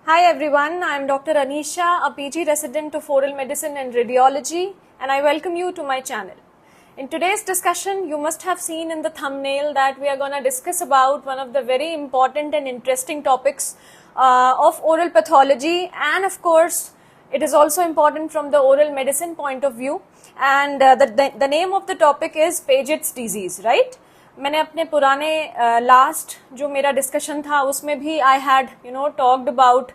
Hi everyone, I am Dr. Anisha, a PG resident of Oral Medicine and Radiology, and I welcome you to my channel. In today's discussion, you must have seen in the thumbnail that we are going to discuss about one of the very important and interesting topics of oral pathology, and of course, it is also important from the oral medicine point of view, and the name of the topic is Paget's disease, right? मैंने अपने पुराने last जो मेरा discussion था उसमें भी I had talked about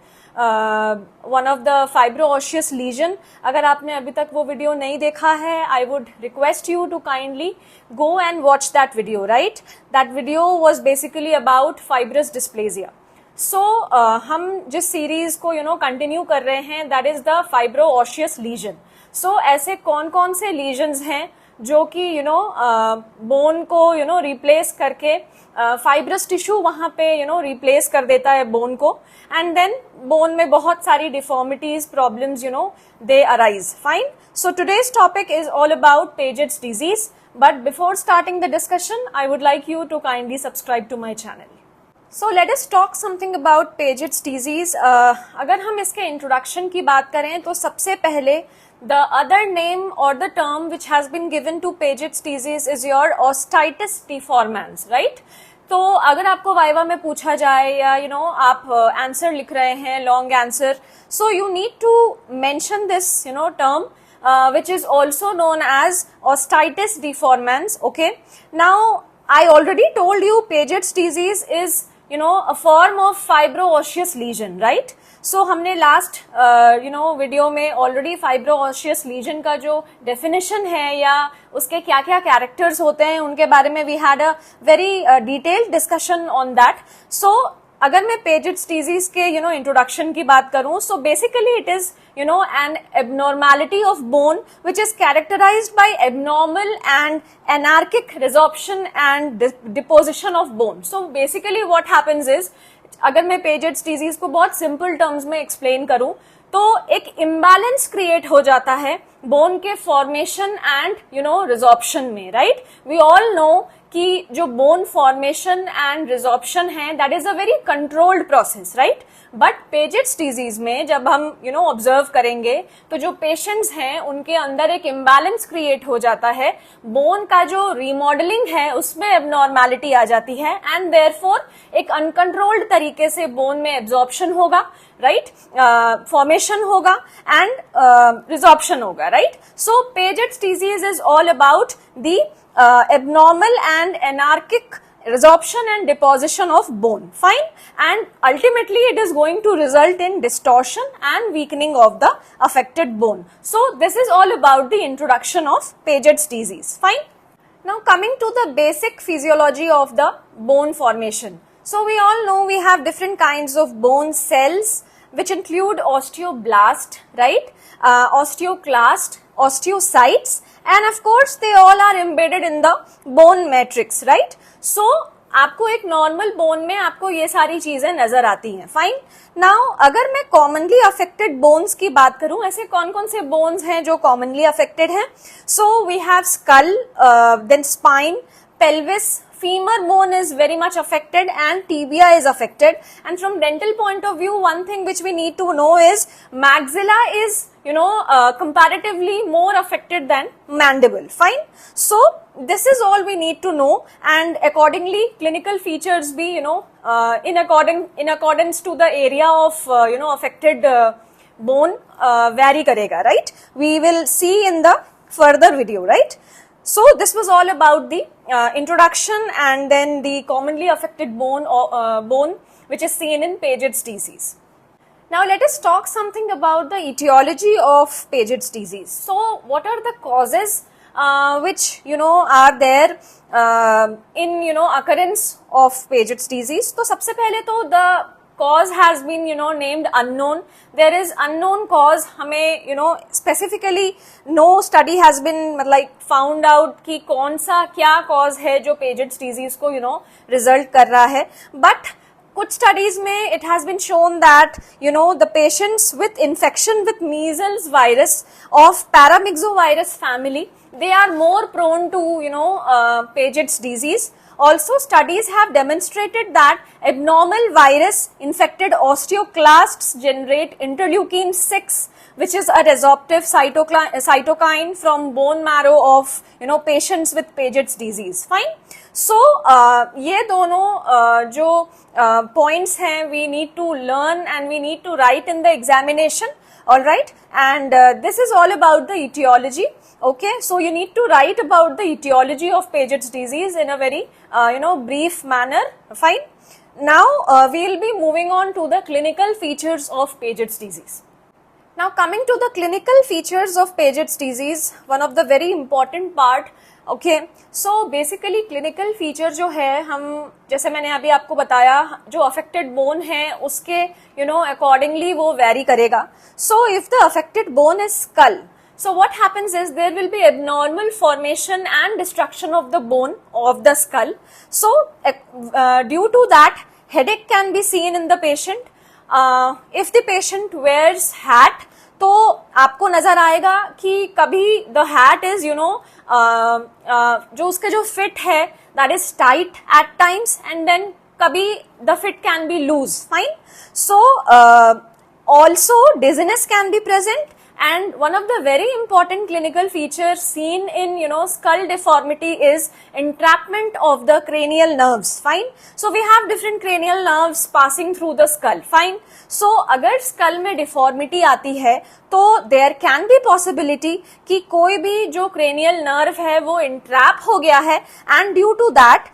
one of the fibro osseous lesion. अगर आपने अभी तक वो वीडियो नहीं देखा है, I would request you to kindly go and watch that video. Right, that video was basically about fibrous dysplasia. So हम जिस सीरीज को कंटिन्यू कर रहे हैं, that is the fibro osseous lesion. So ऐसे कौन कौन से लीजन्स हैं जो कि बोन को रिप्लेस करके फाइब्रस टिश्यू वहां पे रिप्लेस कर देता है बोन को, एंड देन बोन में बहुत सारी deformities problems they arise. Fine. So today's topic is all about Paget's disease, but before starting the discussion I would like you to kindly subscribe to my channel. So let us talk something about Paget's disease. अगर हम इसके introduction की बात करें तो सबसे पहले the other name or the term which has been given to Paget's disease is your osteitis deformans, right? तो अगर आपको वाइवा में पूछा जाए या आप आंसर लिख रहे हैं, long answer, so you need to mention this term which is also known as osteitis deformans. Okay, now I already told you Paget's disease is a form of fibro-osseous lesion, right? So हमने last video में already फाइब्रो-osseous legion का जो definition है या उसके क्या क्या characters होते हैं उनके बारे में we had a very detailed discussion on that. So अगर मैं पेजेट्स डिजीज के इंट्रोडक्शन की बात करूं, so basically it is an abnormality of bone which is characterized by abnormal and anarchic resorption and deposition of bone. So basically what happens is, अगर मैं Paget's disease को बहुत सिंपल टर्म्स में explain करूं तो एक इम्बैलेंस क्रिएट हो जाता है बोन के फॉर्मेशन एंड रिजॉर्प्शन में. राइट, वी ऑल नो कि जो बोन फॉर्मेशन एंड रिजॉर्प्शन है that is a very controlled process, right. But Piaget's disease में जब हम ऑब्जर्व करेंगे तो जो पेशेंट्स हैं उनके अंदर एक इम्बैलेंस क्रिएट हो जाता है, बोन का जो रीमॉडलिंग है उसमें एबनॉर्मैलिटी आ जाती है, एंड देयरफॉर एक अनकंट्रोल्ड तरीके से बोन में एब्जॉर्प्शन होगा, राइट, फॉर्मेशन होगा एंड रिजॉर्प्शन होगा, right. So Piaget's disease is all about the abnormal and anarchic resorption and deposition of bone. Fine. And ultimately it is going to result in distortion and weakening of the affected bone. So this is all about the introduction of Paget's disease. Fine. Now coming to the basic physiology of the bone formation. So we all know we have different kinds of bone cells which include osteoblast, right, osteoclast, osteocytes, and of course they all are embedded in the bone matrix, right. So आपको एक normal bone में आपको ये सारी चीजें नजर आती हैं. फाइन. नाउ अगर मैं कॉमनली अफेक्टेड बोन्स की बात करूं, ऐसे कौन कौन से बोन्स हैं जो कॉमनली अफेक्टेड हैं? So we have skull, then spine, pelvis, femur bone is very much affected, and tibia is affected. And from dental point of view, one thing which we need to know is maxilla is comparatively more affected than mandible. Fine. So this is all we need to know, and accordingly clinical features be in accordance to the area of affected bone vary karega, right. We will see in the further video, right. So this was all about the introduction and then the commonly affected bone which is seen in Paget's disease. Now let us talk something about the etiology of Paget's disease. So what are the causes which are there in occurrence of Paget's disease? तो सबसे पहले तो the cause has been named unknown. There is unknown cause. हमें specifically no study has been found out कि कौन सा क्या cause है जो Paget's disease को result कर रहा है. But कुछ studies में it has been shown that the patients with infection with measles virus of paramyxovirus family, they are more prone to Paget's disease. Also, studies have demonstrated that abnormal virus infected osteoclasts generate interleukin 6, which is a resorptive cytokine from bone marrow of patients with Paget's disease. Fine. So ये दोनों जो points हैं we need to learn and we need to write in the examination. All right, and this is all about the etiology. Okay, so you need to write about the etiology of Paget's disease in a very brief manner. Fine. Now we will be moving on to the clinical features of Paget's disease. Now coming to the clinical features of Paget's disease, one of the very important part. Okay, so basically clinical feature जो है, हम जैसे मैंने अभी आपको बताया, जो affected bone है उसके accordingly वो vary करेगा. So if the affected bone is skull, so what happens is there will be abnormal formation and destruction of the bone of the skull. So due to that, headache can be seen in the patient. If the patient wears hat, तो आपको नजर आएगा कि कभी the hat is जो उसका जो fit है that is tight at times, and then कभी the fit can be loose. Fine. So also dizziness can be present, and one of the very important clinical features seen in skull deformity is entrapment of the cranial nerves. Fine. So we have different cranial nerves passing through the skull. Fine. So अगर skull में deformity आती है तो there can be possibility कि कोई भी जो cranial nerve है वो entrap हो गया है, and due to that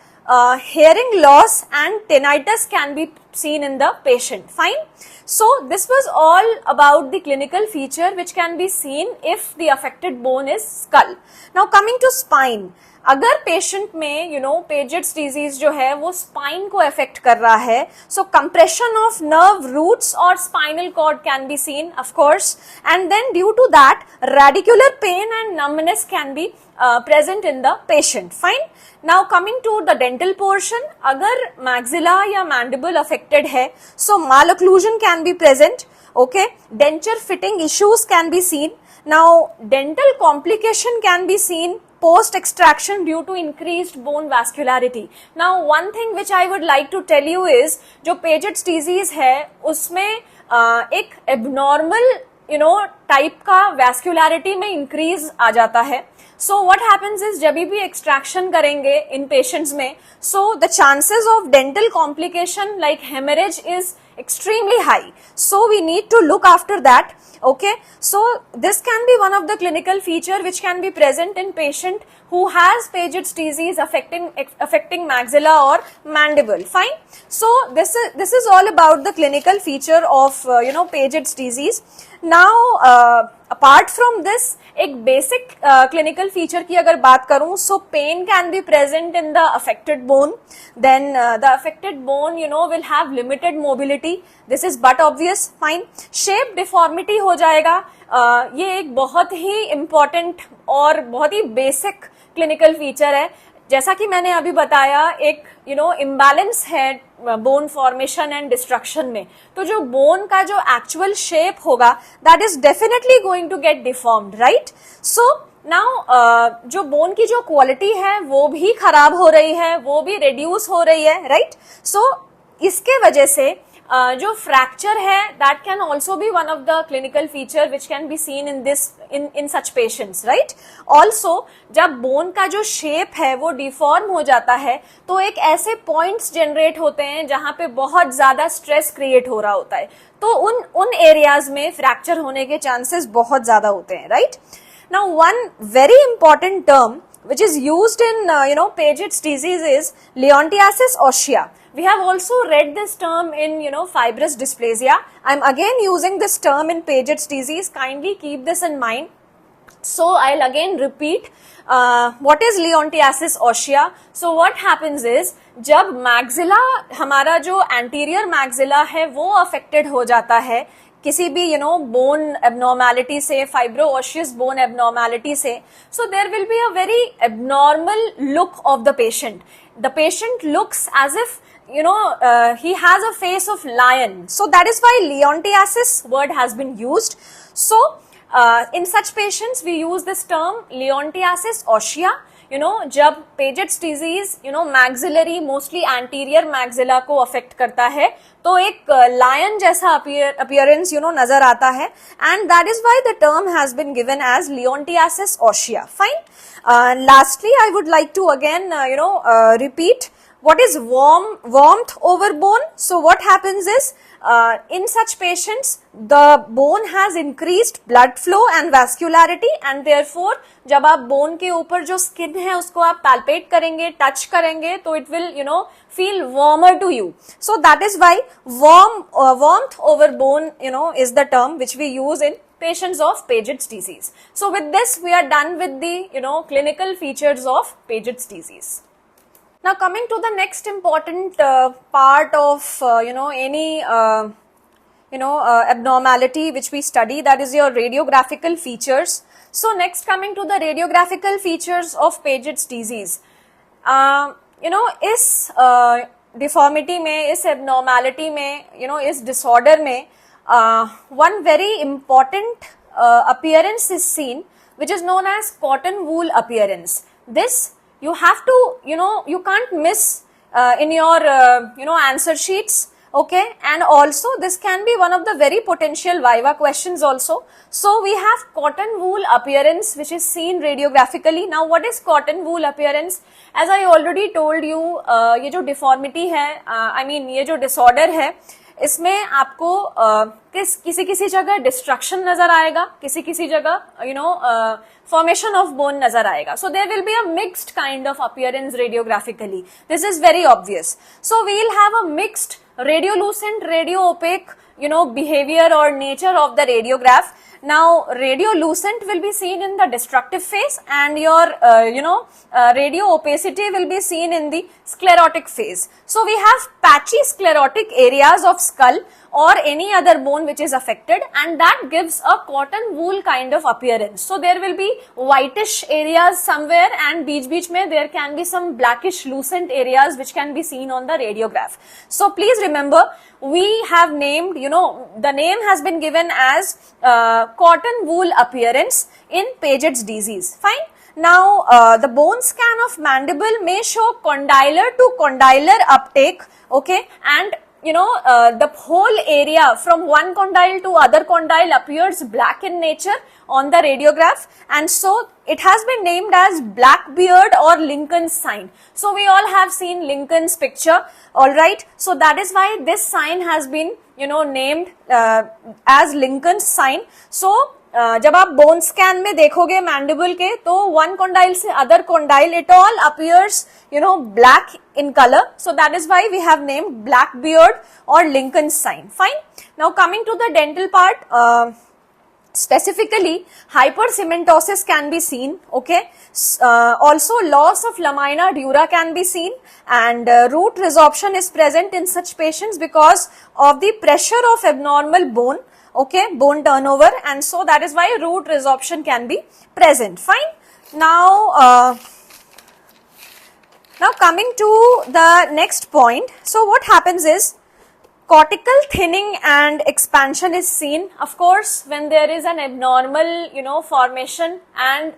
hearing loss and tinnitus can be seen in the patient. Fine. So this was all about the clinical feature which can be seen if the affected bone is skull. Now coming to spine, अगर patient में Paget's disease जो है वो spine को affect कर रहा है, so compression of nerve roots or spinal cord can be seen, of course, and then due to that radicular pain and numbness can be present in the patient. Fine. Now coming to the dental portion, अगर maxilla या mandible affected है, so malocclusion can be present. Okay, denture fitting issues can be seen. Now dental complication can be seen post extraction due to increased bone vascularity. Now one thing which I would like to tell you is जो Paget's disease है उसमें एक abnormal type का वैस्कुलैरिटी में increase आ जाता है. So what happens is जब भी एक्सट्रैक्शन करेंगे इन पेशेंट्स में, so the chances of dental complication like haemorrhage is extremely high. So we need to look after that. Okay, so this can be one of the clinical feature which can be present in patient who has Paget's disease affecting maxilla or mandible. Fine. So this is all about the clinical feature of Paget's disease. Now apart from this, एक basic clinical feature की अगर बात करूं, so pain can be present in the affected bone. Then the affected bone will have limited mobility. This is but obvious. Fine. Shape deformity हो जाएगा. ये एक बहुत ही important और बहुत ही basic clinical feature है. जैसा कि मैंने अभी बताया, एक imbalance है bone formation and destruction में, तो जो bone का जो actual shape होगा that is definitely going to get deformed, right? So now जो bone की जो quality है वो भी खराब हो रही है, वो भी reduce हो रही है, right? So इसके वजह से जो fracture है that can also be one of the clinical feature which can be seen in such patients, right? Also जब bone का जो shape है वो deform हो जाता है तो एक ऐसे points generate होते हैं जहां पे बहुत ज्यादा stress create हो रहा होता है, तो उन areas में fracture होने के chances बहुत ज्यादा होते हैं, right? Now one very important term which is used in Paget's disease is Leontiasis osseosa. We have also read this term in fibrous dysplasia. I'm again using this term in Paget's disease. Kindly keep this in mind. So I'll again repeat what is Leontiasis osseosa. So what happens is जब maxilla हमारा जो anterior maxilla है वो affected हो जाता है किसी भी bone abnormality से, fibro-osseous bone abnormality से, so there will be a very abnormal look of the patient. The patient looks as if he has a face of lion. So that is why Leontiasis word has been used. So in such patients we use this term Leontiasis osseosa. जब Piaget's disease maxillary mostly anterior maxilla को affect करता है तो एक lion जैसा appearance नजर आता है, and that is why the term has been given as leontiasis ossea. Fine. Lastly, I would like to again repeat what is warmth over bone. So what happens is in such patients the bone has increased blood flow and vascularity, and therefore जब आप bone के ऊपर जो skin है उसको आप palpate करेंगे, touch करेंगे, तो it will feel warmer to you. So that is why warmth over bone is the term which we use in patients of Paget's disease. So with this we are done with the clinical features of Paget's disease. Now coming to the next important part of any abnormality which we study, that is your radiographical features. So next, coming to the radiographical features of Paget's disease, इस deformity में, इस abnormality में, इस disorder में one very important appearance is seen, which is known as cotton wool appearance. This you have to, you can't miss in your answer sheets. Okay, and also this can be one of the very potential viva questions also. So we have cotton wool appearance which is seen radiographically. Now what is cotton wool appearance? As I already told you, ये जो deformity है, ये जो disorder है, इसमें आपको किसी जगह डिस्ट्रक्शन नजर आएगा, किसी जगह formation of bone नजर आएगा. So there will be a mixed kind of appearance radiographically. This is very obvious. So we will have a mixed radiolucent, radio-opaque behavior or nature of the radiograph. Now radiolucent will be seen in the destructive phase, and your radio opacity will be seen in the sclerotic phase. So we have patchy sclerotic areas of skull or any other bone which is affected, and that gives a cotton wool kind of appearance. So there will be whitish areas somewhere, and beech mein there can be some blackish lucent areas which can be seen on the radiograph. So please remember, we have named, the name has been given as cotton wool appearance in Paget's disease. Fine. Now the bone scan of mandible may show condylar to condylar uptake, okay, and the whole area from one condyle to other condyle appears black in nature on the radiograph, and so it has been named as Blackbeard or Lincoln's sign. So we all have seen Lincoln's picture, alright. So that is why this sign has been named as Lincoln's sign. So जब आप bone scan में देखोगे mandible के, तो one condyle से other condyle, it all appears black in color. So that is why we have named Blackbeard or Lincoln's sign. Fine. Now coming to the dental part, specifically hypercementosis can be seen, okay. Also loss of lamina dura can be seen, and root resorption is present in such patients because of the pressure of abnormal bone, okay, bone turnover, and so that is why root resorption can be present. Fine. Now coming to the next point, so what happens is cortical thinning and expansion is seen, of course, when there is an abnormal formation and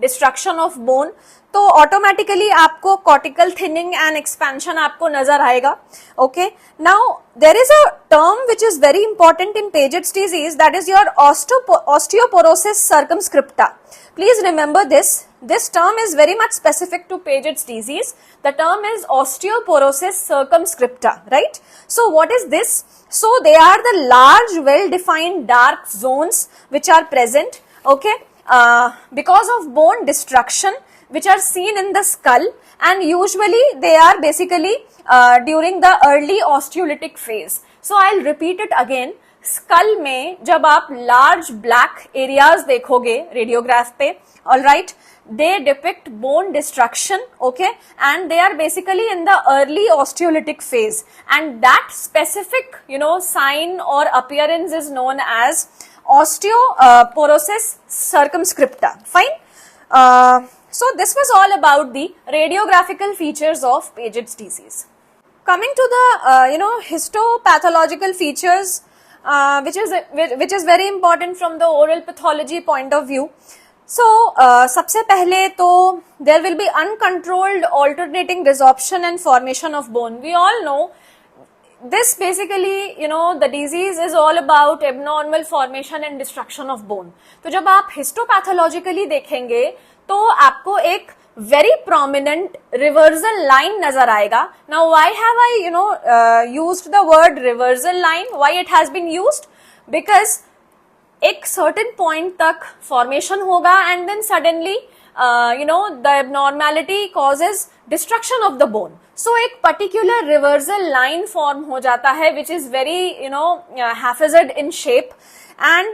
destruction of bone, तो automatically आपको cortical thinning and expansion आपको नजर आएगा, okay. Now there is a term which is very important in Paget's disease, that is your osteoporosis circumscripta. Please remember this. This term is very much specific to Paget's disease. The term is osteoporosis circumscripta, right? So what is this? So they are the large, well-defined dark zones which are present, okay, because of bone destruction, which are seen in the skull, and usually they are basically during the early osteolytic phase. So I'll repeat it again. Skull में जब आप large black areas देखोगे radiograph पे, alright, they depict bone destruction, okay, and they are basically in the early osteolytic phase, and that specific sign or appearance is known as osteoporosis circumscripta. Fine. So this was all about the radiographical features of Paget's disease. Coming to the histopathological features, which is very important from the oral pathology point of view. So, सबसे पहले तो there will be uncontrolled alternating resorption and formation of bone. We all know this basically, the disease is all about abnormal formation and destruction of bone. तो जब आप histopathologically देखेंगे तो आपको एक very prominent reversal line नजर आएगा. Now, why have I, used the word reversal line? Why it has been used? Because एक certain point तक formation होगा and then suddenly the abnormality causes destruction of the bone. So एक particular reversal line form हो जाता है which is very haphazard in shape and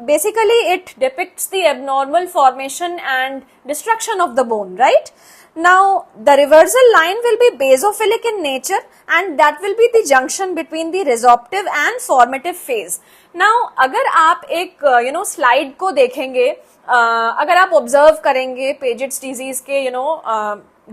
basically it depicts the abnormal formation and destruction of the bone, right? Now, the reversal line will be basophilic in nature and that will be the junction between the resorptive and formative phase. Now, अगर आप एक slide को देखेंगे, अगर आप observe करेंगे Paget's disease के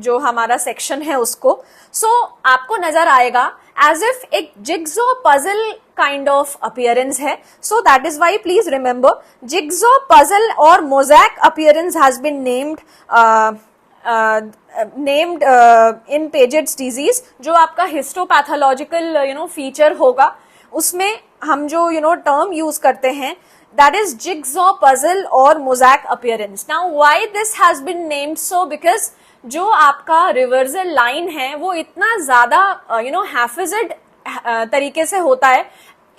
जो हमारा section है उसको, so आपको नजर आएगा as if एक jigsaw puzzle kind of appearance है. So that is why please remember jigsaw puzzle or mosaic appearance has been named in Paget's disease. जो आपका histopathological feature होगा उसमें हम जो term use करते हैं that is jigsaw puzzle or mosaic appearance. Now why this has been named so? Because जो आपका reversal line है वो इतना ज़्यादा haphazard तरीके से होता है.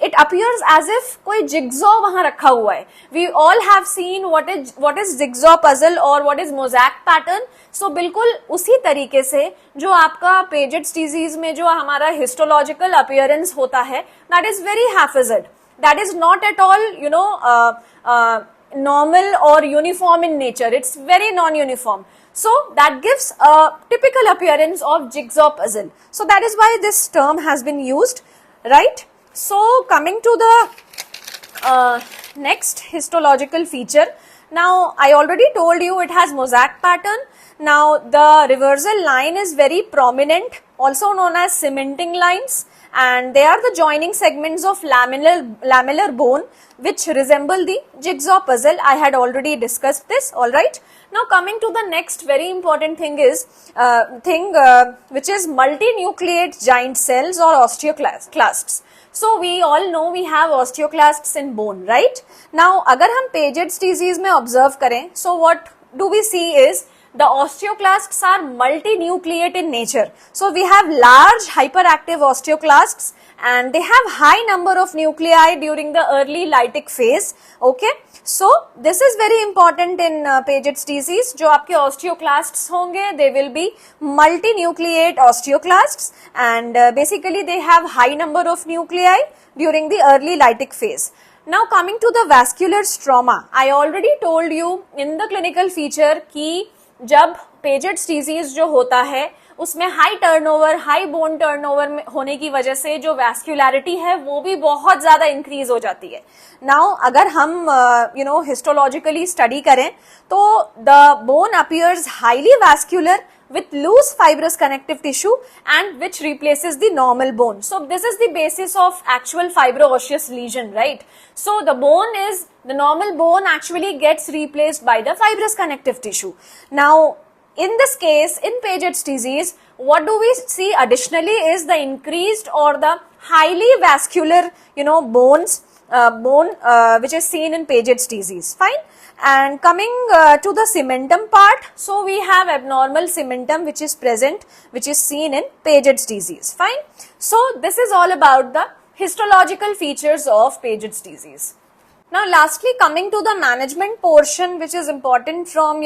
It appears as if कोई jigsaw वहाँ रखा हुआ है. We all have seen what is jigsaw puzzle or what is mosaic pattern. So बिल्कुल उसी तरीके से जो आपका Paget's disease में जो हमारा histological appearance होता है, that is very haphazard. That is not at all normal or uniform in nature. It's very non-uniform. So that gives a typical appearance of jigsaw puzzle. So that is why this term has been used, right? So coming to the next histological feature. Now I already told you it has mosaic pattern. Now the reversal line is very prominent, also known as cementing lines, and they are the joining segments of lamellar bone which resemble the jigsaw puzzle. I had already discussed this, alright. Now coming to the next very important thing is which is multinucleate giant cells or osteoclasts. So we all know we have osteoclasts in bone, right? Now अगर हम Paget's disease में observe करें, so what do we see is the osteoclasts are multinucleate in nature. So we have large hyperactive osteoclasts and they have high number of nuclei during the early lytic phase. Okay, so this is very important in Paget's disease. जो आपके osteoclasts होंगे, they will be multinucleate osteoclasts and basically they have high number of nuclei during the early lytic phase. Now coming to the vascular stroma, I already told you in the clinical feature कि जब Paget's disease जो होता है उसमें high turnover, high bone turnover होने की वजह से जो वैस्कुलैरिटी है वो भी बहुत ज्यादा इंक्रीज हो जाती है. नाउ अगर हम हिस्टोलॉजिकली स्टडी करें तो the bone appears highly vascular with loose fibrous connective tissue and which replaces the normal bone. So this is the basis of actual fibro-osseous lesion, right? So the normal bone actually gets replaced by the fibrous connective tissue. Now in this case, in Paget's disease, what do we see additionally is the increased or the highly vascular bone which is seen in Paget's disease. Fine. And coming to the cementum part, so we have abnormal cementum which is present, which is seen in Paget's disease. Fine. So this is all about the histological features of Paget's disease. Now lastly, coming to the management portion, which is important from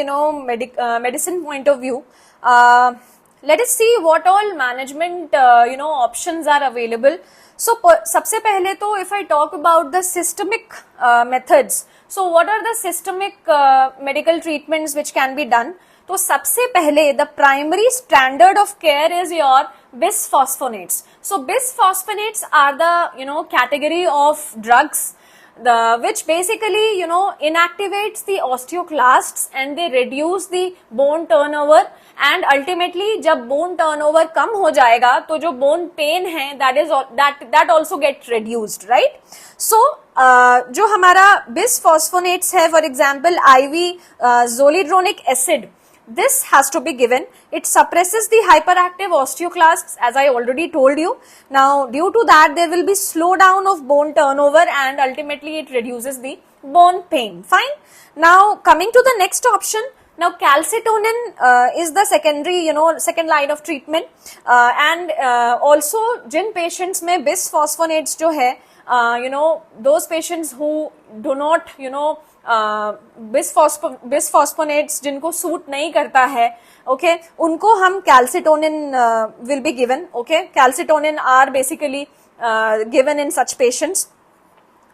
medicine point of view, let us see what all management options are available. So सबसे पहले तो if I talk about the systemic methods, so what are the systemic medical treatments which can be done? तो सबसे पहले the primary standard of care is your bisphosphonates. So bisphosphonates are the category of drugs which basically inactivates the osteoclasts and they reduce the bone turnover, and ultimately जब bone turnover कम हो जाएगा तो जो bone pain है that also get reduced, right? So जो हमारा bisphosphonates है, for example IV zoledronic acid, this has to be given. It suppresses the hyperactive osteoclasts, as I already told you. Now due to that there will be slowdown of bone turnover and ultimately it reduces the bone pain. Fine. Now coming to the next option. Now calcitonin is the secondary, second line of treatment, and also Jin patients में bisphosphonates जो है, those patients who do not, bisphosphonates जिनको suit नहीं करता है, okay, उनको हम calcitonin will be given, okay. Calcitonin are basically given in such patients,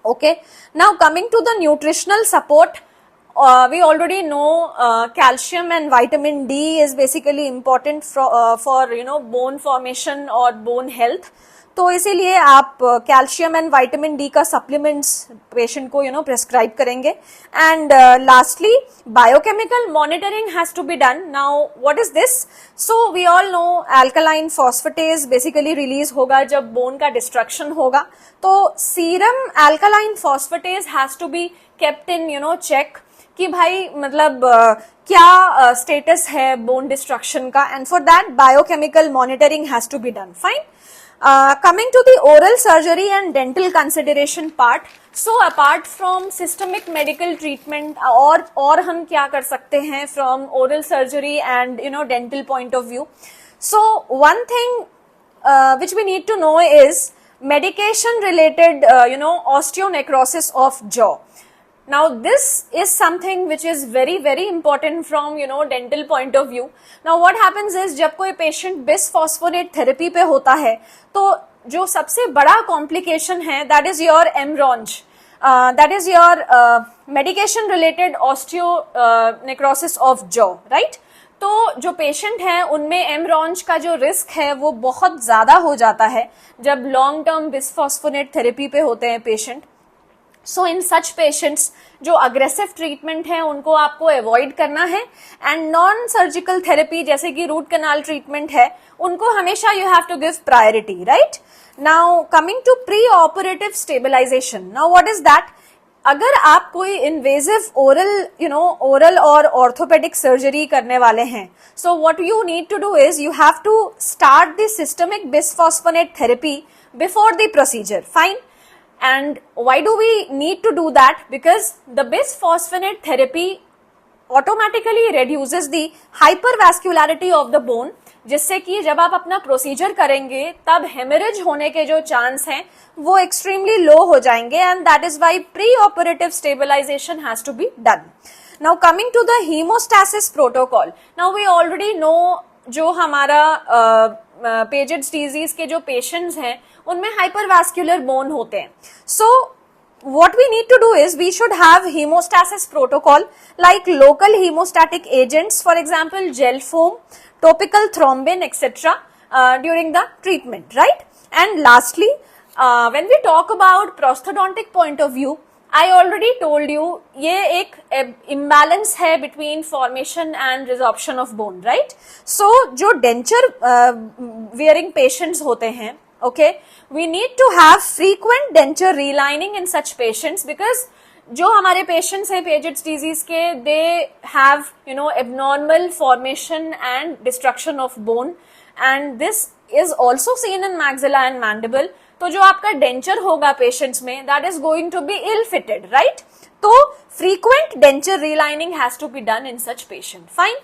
okay. Now coming to the nutritional support, we already know calcium and vitamin D is basically important for bone formation or bone health. तो इसीलिए आप calcium and vitamin D का supplements patient को prescribe करेंगे. And lastly biochemical monitoring has to be done. Now what is this? So we all know alkaline phosphatase basically release होगा जब bone का destruction होगा. तो serum alkaline phosphatase has to be kept in check कि भाई मतलब क्या status है बोन डिस्ट्रक्शन का, and for that biochemical monitoring has to be done. Fine. Coming to the oral surgery and dental consideration part. So apart from systemic medical treatment, और हम क्या कर सकते हैं from oral surgery and dental point of view. So one thing which we need to know is medication related osteonecrosis of jaw. Now this is something which is very very important from dental point of view. Now what happens is जब कोई patient bisphosphonate therapy पे होता है तो जो सबसे बड़ा complication है that is your MRONJ, that is your medication related osteonecrosis of jaw, right? तो जो पेशेंट है उनमें MRONJ का जो रिस्क है वो बहुत ज्यादा हो जाता है जब लॉन्ग टर्म बिस्फॉस्फोनेट थेरेपी पे होते हैं पेशेंट. सो इन सच पेशेंट्स जो अग्रेसिव ट्रीटमेंट है उनको आपको अवॉइड करना है, एंड नॉन सर्जिकल थेरेपी जैसे कि रूट कैनाल ट्रीटमेंट है उनको हमेशा you have to give priority, right? Now coming to pre operative stabilization. Now what is that? अगर आप कोई इन्वेजिव ओरल और ऑर्थोपेडिक सर्जरी करने वाले हैं, so what you need to do is you have to start the systemic bisphosphonate therapy before the procedure. Fine. And why do we need to do that? Because the bisphosphonate therapy automatically reduces the hypervascularity of the bone, जिससे कि जब आप अपना procedure करेंगे तब haemorrhage होने के जो चांस हैं वो एक्सट्रीमली लो हो जाएंगे, and that is why pre operative stabilization has to be done. Now coming to the hemostasis protocol. Now we already know जो हमारा पेजेट्स डिजीज के जो पेशेंट्स हैं उनमें हाइपरवास्कुलर बोन होते हैं. सो what we need to do is we should have hemostasis protocol like local hemostatic agents, for example gel foam, topical thrombin, etc. During the treatment, right? And lastly, when we talk about prosthodontic point of view, I already told you ये एक imbalance है between formation and resorption of bone, right? So जो denture wearing patients होते हैं, okay, we need to have frequent denture relining in such patients because जो हमारे patients हैं Paget's disease के, they have abnormal formation and destruction of bone, and this is also seen in maxilla and mandible. तो जो आपका denture होगा patients में that is going to be ill fitted, right? तो frequent denture relining has to be done in such patient. Fine.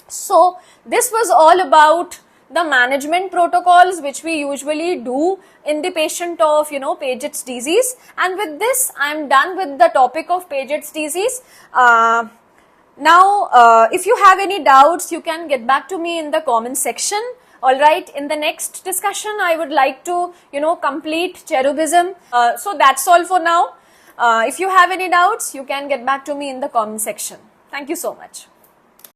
So this was all about the management protocols which we usually do in the patient of Paget's disease, and with this I am done with the topic of Paget's disease. Now if you have any doubts you can get back to me in the comment section. All right, in the next discussion I would like to complete cherubism. So that's all for now. If you have any doubts you can get back to me in the comment section. Thank you so much.